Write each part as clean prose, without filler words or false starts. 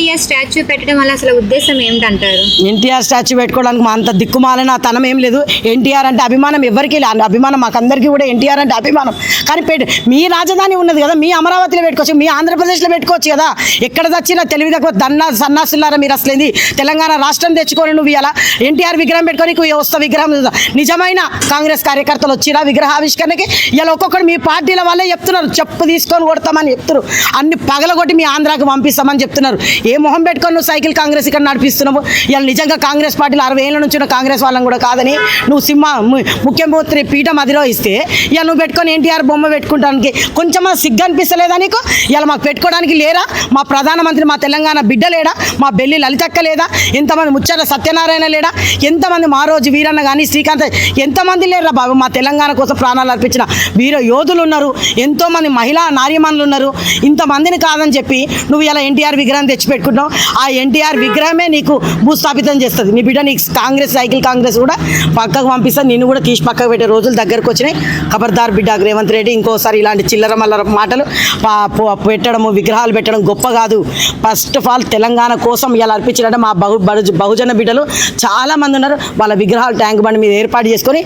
NTR statue పెట్టడం వల్ల అసలు ఉద్దేశం ఏమిటంటారు? ఎన్టీఆర్ స్టాచ్యూ పెట్టుకోవడానికి మా అంత దిక్కుమాలిన తనం ఏం లేదు. ఎన్టీఆర్ అంటే అభిమానం ఎవరికి లేదు, అభిమానం మాకందరికీ కూడా ఎన్టీఆర్ అంటే అభిమానం. కానీ మీ రాజధాని ఉన్నది కదా, మీ అమరావతిలో పెట్టుకోవచ్చు, మీ ఆంధ్రప్రదేశ్లో పెట్టుకోవచ్చు కదా. ఎక్కడ తెచ్చినా తెలివి తక్కువ సన్నాసులారా మీరు అసలేంది. తెలంగాణ రాష్ట్రం తెచ్చుకొని నువ్వు ఇలా ఎన్టీఆర్ విగ్రహం పెట్టుకొని వస్తా విగ్రహం. నిజమైన కాంగ్రెస్ కార్యకర్తలు వచ్చిరా విగ్రహావిష్కరణకి? ఇలా ఒక్కొక్కరు మీ పార్టీల వాళ్ళే చెప్తున్నారు, చెప్పు తీసుకొని కొడతామని చెప్తున్నారు, అన్ని పగలగొట్టి మీ ఆంధ్రాకి పంపిస్తామని చెప్తున్నారు. ఏ మొహం పెట్టుకొని నువ్వు సైకిల్ కాంగ్రెస్ ఇక్కడ నడిపిస్తున్నావు? ఇలా నిజంగా కాంగ్రెస్ పార్టీలో 60 ఏళ్ళ నుంచి ఉన్న కాంగ్రెస్ వాళ్ళని కూడా కాదని నువ్వు ముఖ్యమంత్రి పీఠం అధిరోహిస్తే ఇలా నువ్వు పెట్టుకొని ఎన్టీఆర్ బొమ్మ పెట్టుకుంటానికి కొంచెం సిగ్గు అనిపిస్తలేదా నీకు? ఇలా మాకు పెట్టుకోవడానికి లేరా? మా ప్రధానమంత్రి మా తెలంగాణ బిడ్డ లేడా? మా బెల్లి లలితక్క లేదా? ఎంతమంది ముచ్చట సత్యనారాయణ లేడా? ఎంతమంది మా రోజు వీరన్న కానీ శ్రీకాంత్ ఎంతమంది లేరా బాబు? మా తెలంగాణ కోసం ప్రాణాలు అర్పించిన వీర యోధులు ఉన్నారు, ఎంతోమంది మహిళా నార్యమణులు ఉన్నారు. ఇంతమందిని కాదని చెప్పి నువ్వు ఇలా ఎన్టీఆర్ విగ్రహం తెచ్చిపెట్టుకుంటావు. ఆ ఎన్టీఆర్ విగ్రహమే నీకు భూస్థాపితం చేస్తుంది. నీ బిడ్డ నీకు కాంగ్రెస్ సైకిల్ కాంగ్రెస్ కూడా పక్కకు పంపిస్తుంది, నిన్ను కూడా తీసి పక్కకు పెట్టే రోజులు దగ్గరకు వచ్చినాయి. ఖబర్దార్ బిడ్డ రేవంత్ రెడ్డి, ఇంకోసారి ఇలాంటి చిల్లర మల్లర మాటలు పెట్టడము విగ్రహాలు పెట్టడం గొప్ప కాదు. ఫస్ట్ ఆఫ్ ఆల్ తెలంగాణ కోసం ఇలా అర్పించినట్టు మా బహుజన బిడ్డలు చాలామంది ఉన్నారు. వాళ్ళ విగ్రహాలు ట్యాంక్ బండి మీద ఏర్పాటు చేసుకొని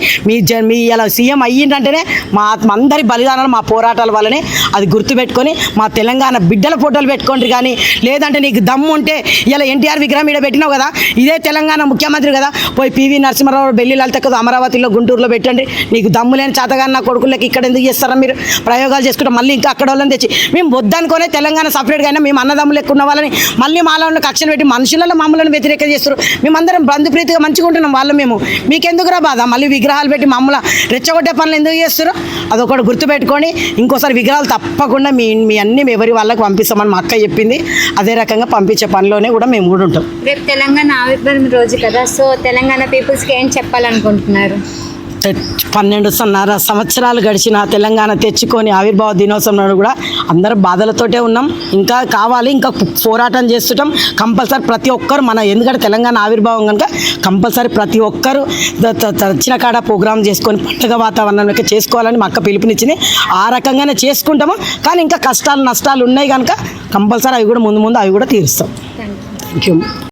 మీ ఇలా సీఎం అయ్యిందంటేనే మా అందరి బలిదానాలు మా పోరాటాల వల్లనే. అది గుర్తుపెట్టుకొని మా తెలంగాణ బిడ్డల ఫోటోలు పెట్టుకోండి. కానీ లేదంటే నీకు దమ్ము ఉంటే ఇలా ఎన్టీఆర్ విగ్రహం ఇక్కడ పెట్టినావు కదా, ఇదే తెలంగాణ ముఖ్యమంత్రి కదా, పోయి పివి నరసింహారావు బెల్లి లలితక్క అమరావతిలో గుంటూరులో పెట్టండి. నీకు దమ్ము లేని చేతగాని నా కొడుకులకి ఇక్కడ ఎందుకు చేస్తారా మీరు ప్రయోగాలు చేసుకుంటే? మళ్ళీ ఇంకా అక్కడ వాళ్ళని తెచ్చి మేము వద్దనుకోనే తెలంగాణ సపరేట్గా అయినా మేము అన్నదమ్ములు ఎక్కువ ఉన్న వాళ్ళని మళ్ళీ మాలో కక్షలు పెట్టి మనుషులలో మమ్మల్ని వ్యతిరేకం చేస్తారు. మేమందరం బంధుప్రీతిగా మంచిగా ఉంటున్నాం వాళ్ళు. మేము మీకెందుకురా బాధ? మళ్ళీ విగ్రహాలు పెట్టి మమ్మల్ని రెచ్చగొట్టే పనులు ఎందుకు చేస్తారు? అదొకటి గుర్తుపెట్టుకొని ఇంకోసారి విగ్రహాలు తప్పకుండా మీ అన్ని ఎవరి వాళ్ళకి పంపిస్తామని మా అక్క చెప్పింది. అదే రకంగా పంపించే పనిలోనే కూడా మేము కూడా ఉంటాం. రేపు తెలంగాణ ఆవిర్భావం రోజు కదా, సో తెలంగాణ పీపుల్స్కి ఏం చెప్పాలనుకుంటున్నారు? 12.5 సంవత్సరాలు గడిచిన తెలంగాణ తెచ్చుకొని ఆవిర్భావ దినోత్సవం నాడు కూడా అందరం బాధలతోటే ఉన్నాం. ఇంకా కావాలి, ఇంకా పోరాటం చేస్తుంటాం కంపల్సరీ. ప్రతి ఒక్కరు ఎందుకంటే తెలంగాణ ఆవిర్భావం కనుక కంపల్సరీ ప్రతి ఒక్కరు వచ్చిన కాడ ప్రోగ్రామ్ చేసుకొని పండుగ వాతావరణంలో చేసుకోవాలని మా అక్క పిలుపునిచ్చింది. ఆ రకంగానే చేసుకుంటాము. కానీ ఇంకా కష్టాలు నష్టాలు ఉన్నాయి కనుక కంపల్సరీ అవి కూడా ముందు అవి కూడా తీరుస్తాం. Thank you.